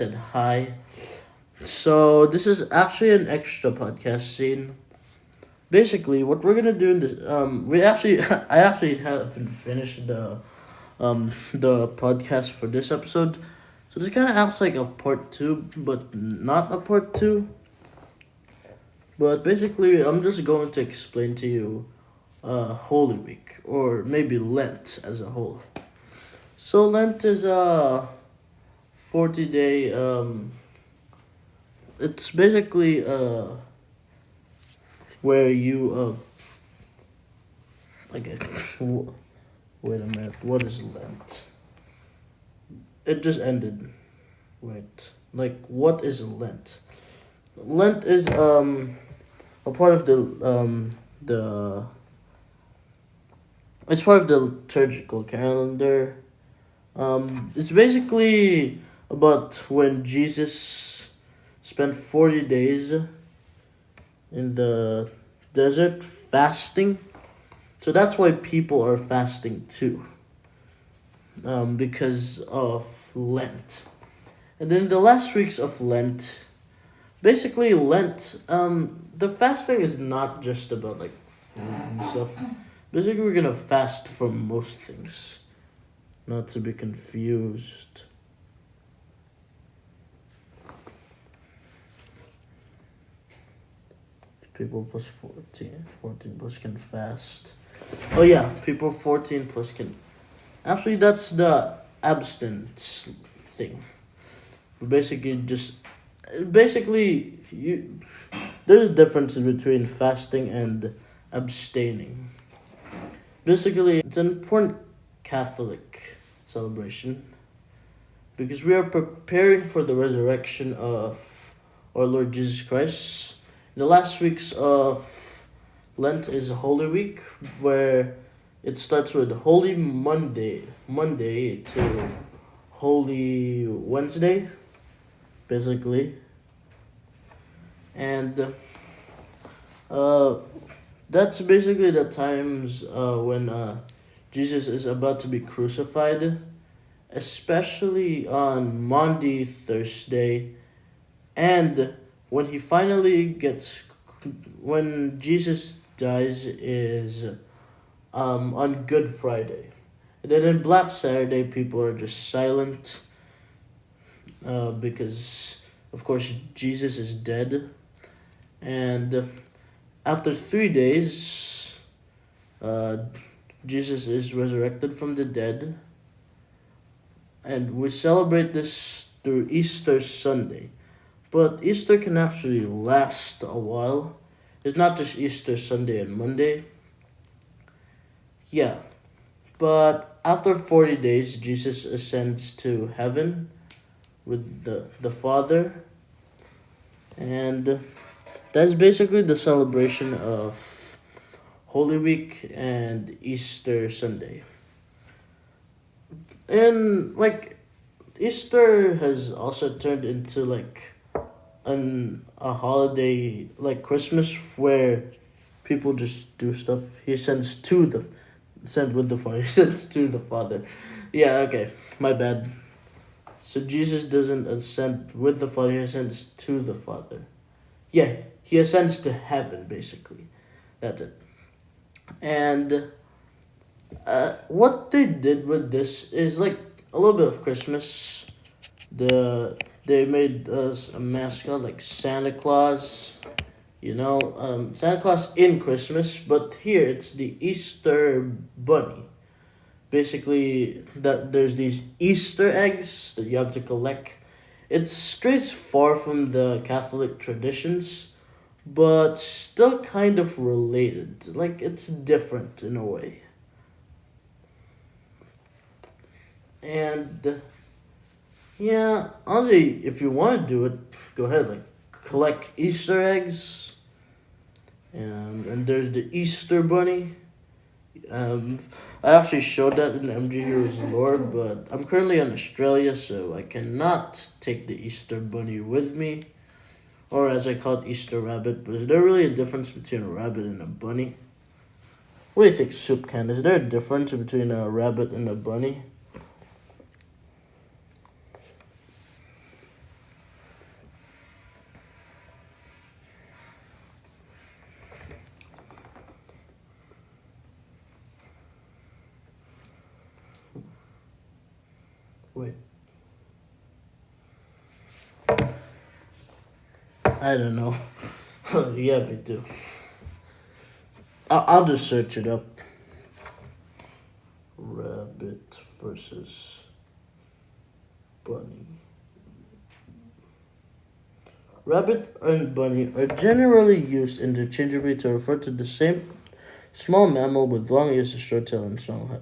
said hi. So this is actually an extra podcast scene. Basically, what we're gonna do in this, we actually, I actually haven't finished the podcast for this episode, so this kind of acts like a part two, but not a part two. But basically, I'm just going to explain to you, Holy Week or maybe Lent as a whole. So Lent is a 40-day. It's basically where you okay. Wait a minute. What is Lent? It just ended. Wait. What is Lent? Lent is a part of the it's part of the liturgical calendar. It's basically about when Jesus spent 40 days in the desert fasting. So that's why people are fasting too. Because of Lent. And then the last weeks of Lent, basically Lent, the fasting is not just about like food and stuff. Basically we're gonna fast from most things. Not to be confused. People plus 14. 14 plus can fast. Oh yeah, people 14 plus can. Actually, that's the abstinence thing. Basically, there's a difference between fasting and abstaining. Basically, it's an important Catholic celebration because we are preparing for the resurrection of our Lord Jesus Christ. The last weeks of Lent is Holy Week, where it starts with Holy Monday to Holy Wednesday, basically. And that's basically the times when Jesus is about to be crucified, especially on Maundy Thursday, and when Jesus dies is on Good Friday. And then in Black Saturday, people are just silent because, of course, Jesus is dead. And after 3 days, Jesus is resurrected from the dead. And we celebrate this through Easter Sunday. But Easter can actually last a while. It's not just Easter Sunday and Monday. Yeah. But after 40 days, Jesus ascends to heaven with the Father. And that's basically the celebration of Holy Week and Easter Sunday. And Easter has also turned into a holiday like Christmas where people just do stuff. He sends with the Father. He sends to the Father. Yeah, okay. My bad. So Jesus doesn't ascend with the Father, he ascends to the Father. Yeah, he ascends to heaven, basically. That's it. And what they did with this is like a little bit of Christmas. They made us a mascot like Santa Claus. Santa Claus in Christmas, but here it's the Easter Bunny. Basically, that there's these Easter eggs that you have to collect. It strays far from the Catholic traditions, but still kind of related. Like, it's different in a way. And, yeah, honestly, if you want to do it, go ahead, collect Easter eggs. And there's the Easter Bunny. I actually showed that in MJHeros lore, but I'm currently in Australia, so I cannot take the Easter Bunny with me. Or as I call it, Easter Rabbit. But is there really a difference between a rabbit and a bunny? What do you think, Soup Can? Is there a difference between a rabbit and a bunny? Wait. I don't know. Yeah, me too. I'll just search it up. Rabbit versus bunny. Rabbit and bunny are generally used interchangeably to refer to the same small mammal with long ears, a short tail, and strong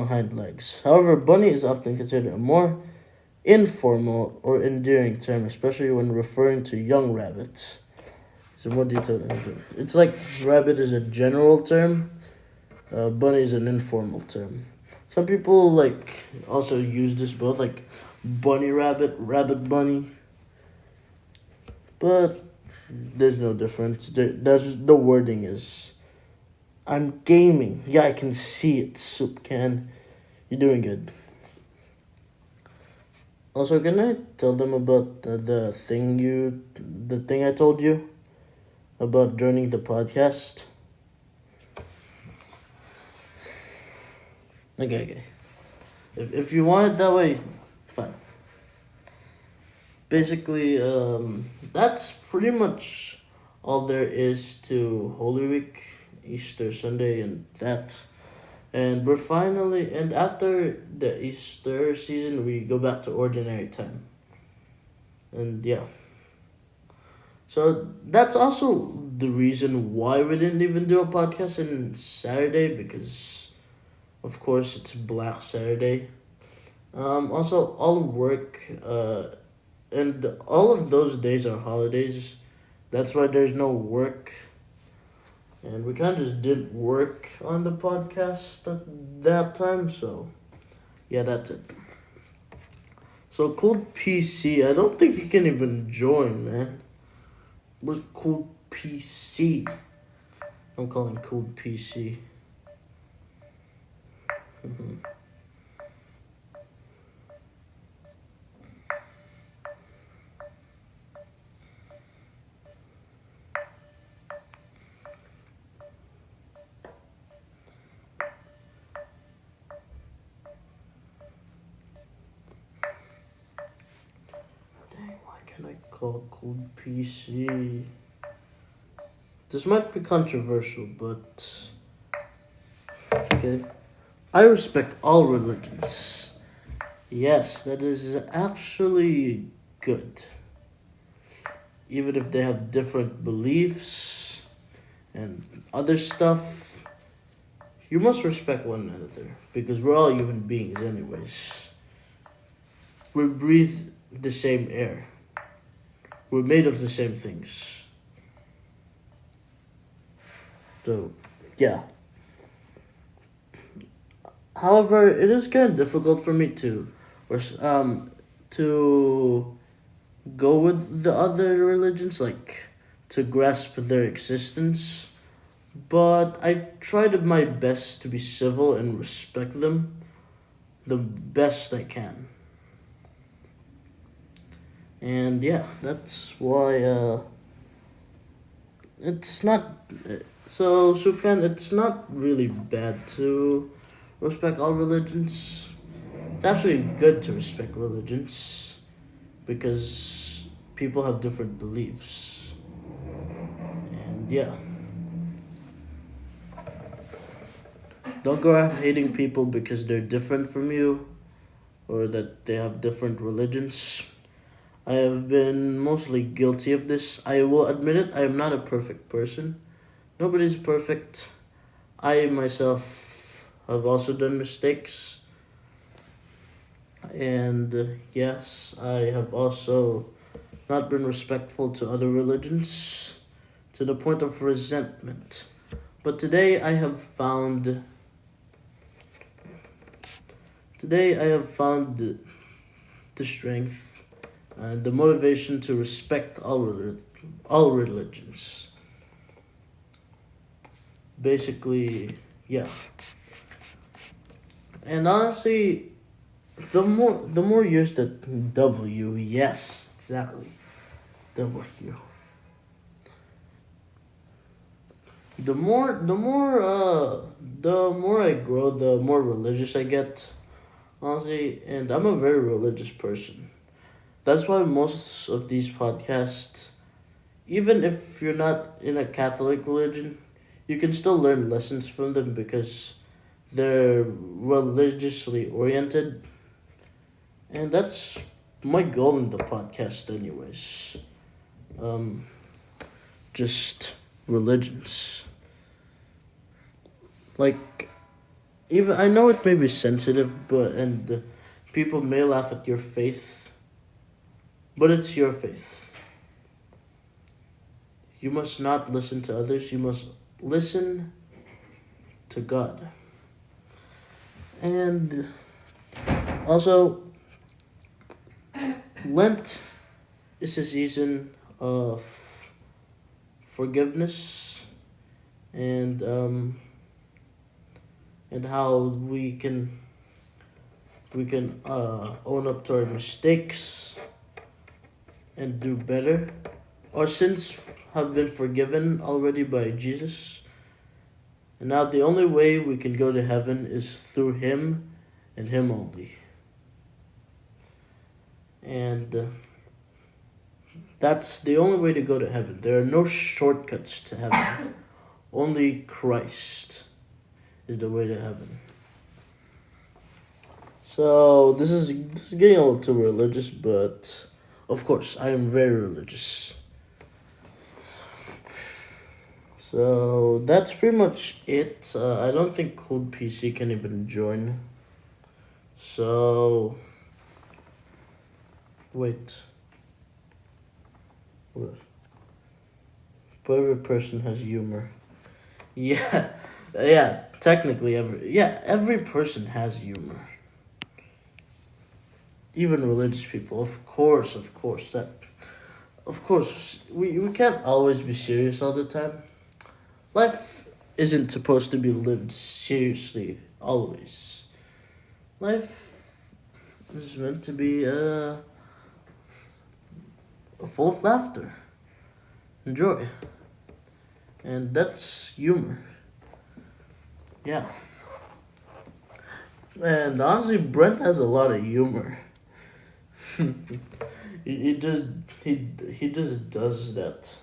hind legs. However, bunny is often considered a more informal or endearing term, especially when referring to young rabbits. So more detailed. It's like rabbit is a general term, bunny is an informal term. Some people also use this both, like bunny rabbit, rabbit bunny. But there's no difference. The wording is, I'm gaming. Yeah, I can see it. Soup can. You're doing good. Also, can I tell them about the thing I told you about joining the podcast? Okay. If you want it that way, fine. Basically, that's pretty much all there is to Holy Week, Easter Sunday, and that. And and after the Easter season, we go back to ordinary time. And yeah. So that's also the reason why we didn't even do a podcast on Saturday, because, of course, it's Black Saturday. Also, all work, and all of those days are holidays. That's why there's no work. And we kind of just didn't work on the podcast at that time, so yeah, that's it. So CooledPC, I don't think you can even join, man. Where's CooledPC? I'm calling CooledPC. I call CooledPC. This might be controversial, but okay. I respect all religions. Yes, that is actually good. Even if they have different beliefs and other stuff, you must respect one another, because we're all human beings anyways. We breathe the same air. We're made of the same things. So, yeah. However, it is kind of difficult for me to go with the other religions, to grasp their existence. But I tried my best to be civil and respect them the best I can. And yeah, that's why it's not so Supan. It's not really bad to respect all religions. It's actually good to respect religions, because people have different beliefs. And yeah, don't go around hating people because they're different from you, or that they have different religions. I have been mostly guilty of this. I will admit it, I am not a perfect person. Nobody's perfect. I myself have also done mistakes. And yes, I have also not been respectful to other religions to the point of resentment. But today I have found the strength and the motivation to respect all religions. Basically, yeah. And honestly, the more years that W, yes, exactly, W. The more I grow, the more religious I get. honestly, and I'm a very religious person. That's why most of these podcasts, even if you're not in a Catholic religion, you can still learn lessons from them because they're religiously oriented. And that's my goal in the podcast, anyways. Just religions. Like, even I know it may be sensitive, and people may laugh at your faith, but it's your faith. You must not listen to others. You must listen to God. And also, Lent is a season of forgiveness and how we can own up to our mistakes and do better. Our sins have been forgiven already by Jesus. And now the only way we can go to heaven is through Him and Him only. And that's the only way to go to heaven. There are no shortcuts to heaven. Only Christ is the way to heaven. So this is getting a little too religious, but of course I am very religious. So that's pretty much it. I don't think CooledPC can even join. So wait. What? But every person has humor. Yeah, technically every person has humor. Even religious people, of course, we can't always be serious all the time. Life isn't supposed to be lived seriously always. Life is meant to be full of laughter and joy. And that's humor. Yeah. And honestly, Brent has a lot of humor. he just does that.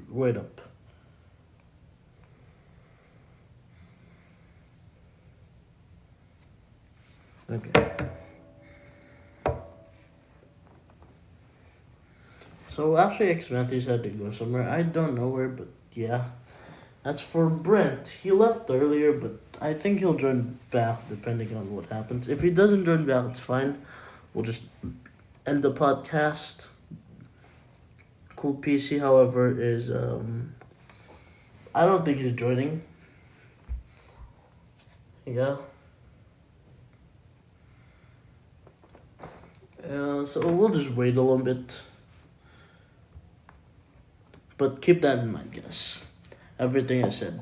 Wait up. Okay. So actually, xMatheus had to go somewhere. I don't know where, but yeah. As for Brent, he left earlier, but I think he'll join back depending on what happens. If he doesn't join back, it's fine. We'll just end the podcast. CooledPC, however, is I don't think he's joining. Yeah. So we'll just wait a little bit. But keep that in mind, guys. Everything I said.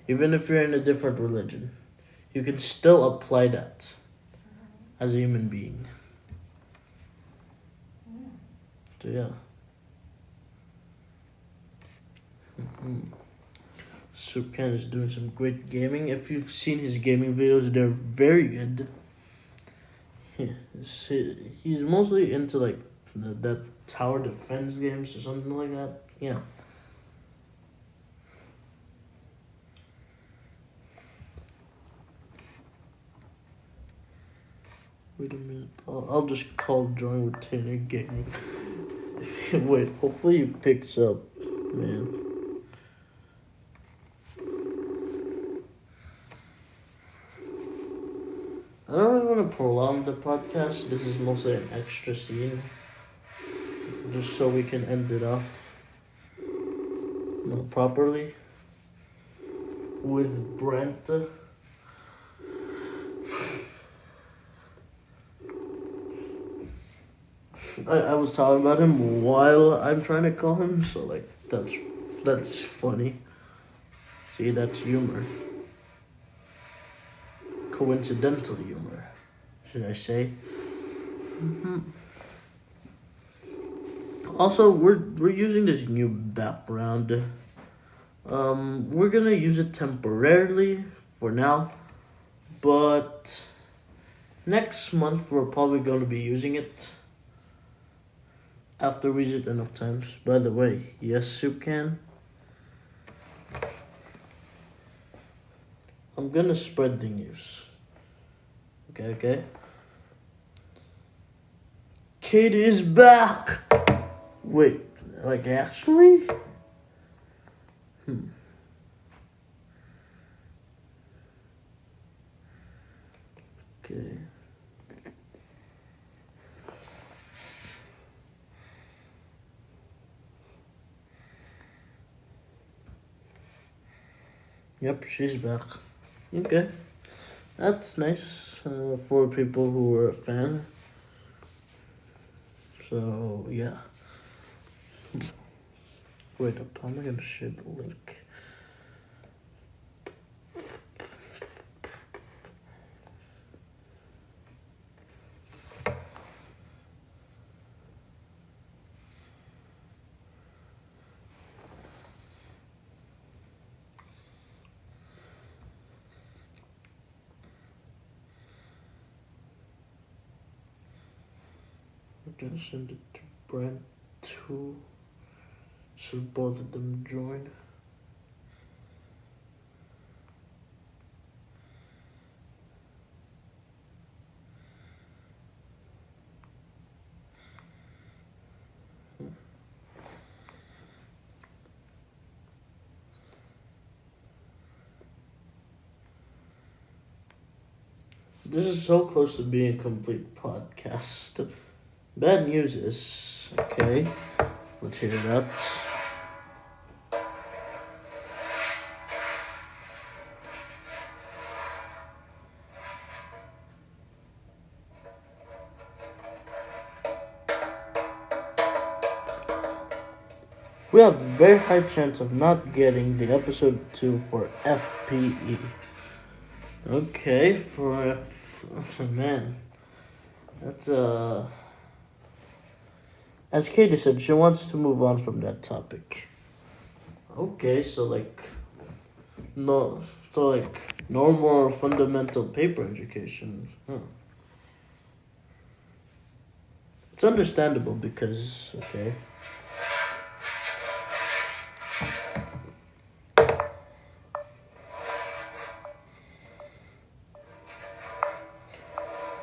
Even if you're in a different religion, you can still apply that as a human being. So yeah. Supcan is doing some great gaming. If you've seen his gaming videos, they're very good. He's mostly into like that tower defense games or something like that. Yeah. Wait a minute. I'll just call Drawingwithtainergaming. Wait, hopefully he picks up, man. I don't really want to prolong the podcast. This is mostly an extra scene. Just so we can end it off properly with Brent. I was talking about him while I'm trying to call him, so like that's funny. See, that's humor. Coincidental humor, should I say? Also, we're using this new background. We're gonna use it temporarily for now, but next month we're probably gonna be using it after we use it enough times. By the way, yes, soup can. I'm gonna spread the news. Okay. Katie is back! Wait, like actually? Okay. Yep, she's back. Okay. That's nice for people who are a fan. So, yeah. Wait up, how am I gonna share the link? I'm gonna send it to Brent too, so both of them join. This is so close to being a complete podcast. Bad news is, okay, let's hear it out. We have a very high chance of not getting the episode 2 for FPE. Okay, for man, that's as Katie said, she wants to move on from that topic. Okay, so no more fundamental paper education. Huh. It's understandable because, okay.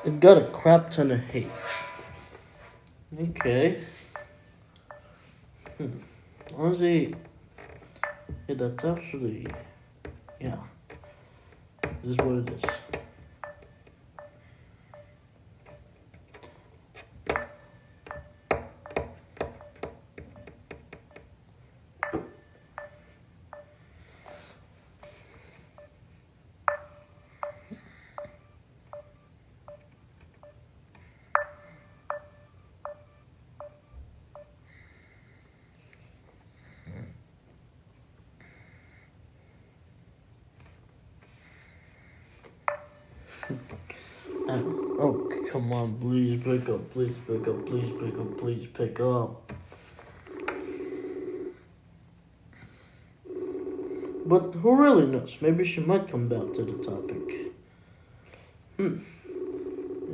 It got a crap ton of hate. Okay. Honestly, yeah, that's actually, yeah. This is what it is. Oh, come on, please pick up, please pick up, please pick up, please pick up. But who really knows? Maybe she might come back to the topic.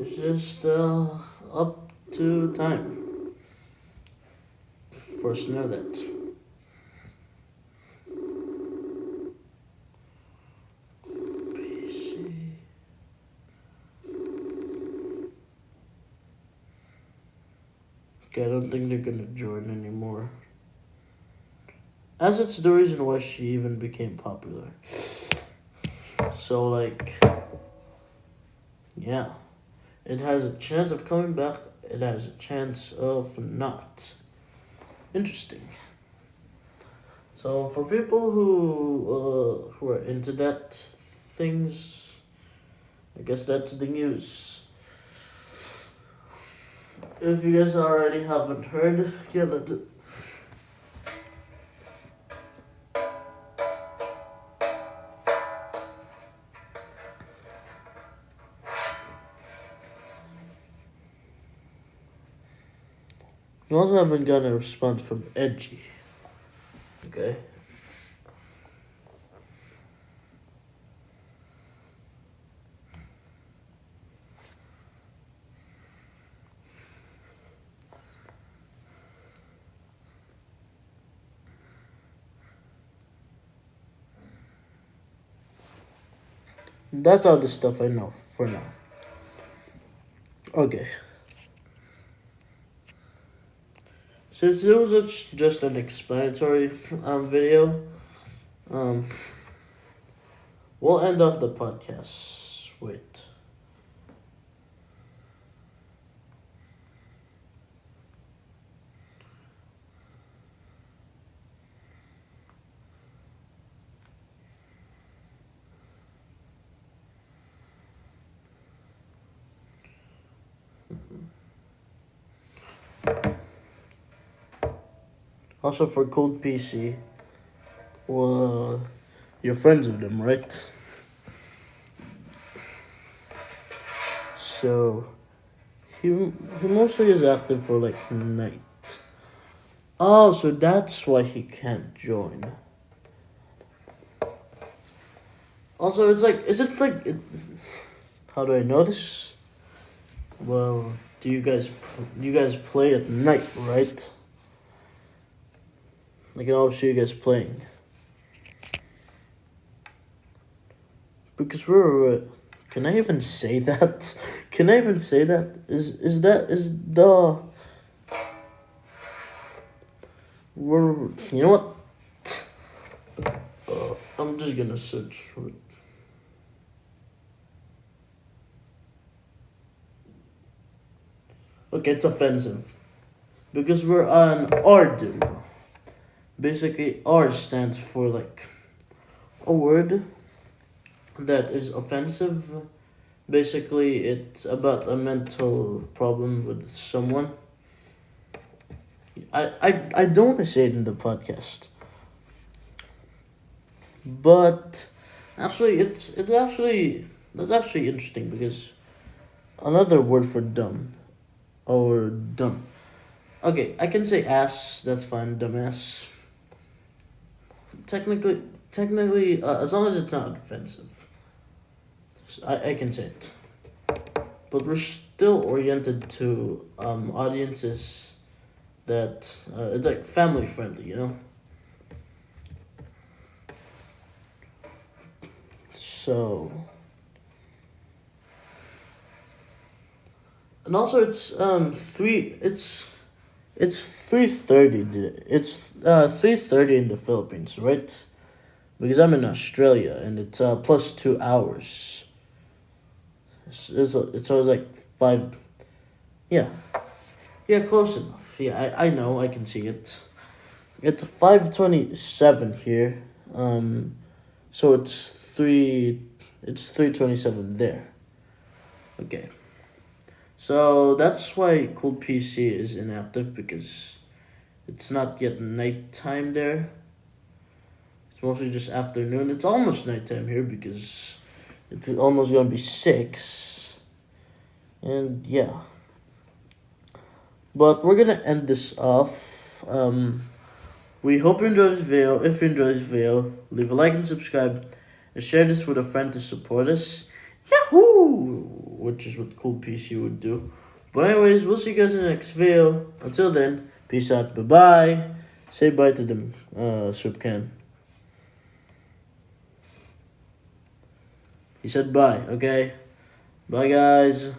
It's just up to time for us to know that. Okay, I don't think they're gonna join anymore. As it's the reason why she even became popular. So, yeah. It has a chance of coming back. It has a chance of not. Interesting. So, for people who are into that things, I guess that's the news. If you guys already haven't heard, yeah, that's it. We also haven't gotten a response from Edgy. Okay. That's all the stuff I know for now. Okay. Since it was just an explanatory video, we'll end off the podcast. Wait. Also for CooledPC, well, you're friends with him, right? So, he mostly is active for like night. Oh, so that's why he can't join. Also, it's like, is it like, how do I know this? Well, you guys play at night, right? I can always see you guys playing. Because we're can I even say that? Can I even say that? Is the we're you know what? I'm just gonna search for it. Okay, it's offensive. Because we're on Ardu. Basically, R stands for like a word that is offensive. Basically, it's about a mental problem with someone. I don't want to say it in the podcast, but actually, that's actually interesting because another word for dumb or dumb. Okay, I can say ass. That's fine, dumbass. Technically, as long as it's not offensive, I can say it. But we're still oriented to audiences that like family friendly, you know. So, and also it's 3:30. It's 3:30 in the Philippines, right? Because I'm in Australia and it's plus 2 hours. It's always like 5. Yeah, close enough. Yeah, I know, I can see it. It's 5:27 here. So it's 3:27 there. Okay. So that's why CooledPC is inactive, because it's not yet nighttime there. It's mostly just afternoon. It's almost nighttime here because it's almost gonna be 6. And yeah. But we're gonna end this off. We hope you enjoyed this video. If you enjoyed this video, leave a like and subscribe. And share this with a friend to support us. Yahoo! Which is what CooledPC would do. But anyways, we'll see you guys in the next video. Until then, peace out. Bye-bye. Say bye to the soup can. He said bye, okay? Bye, guys.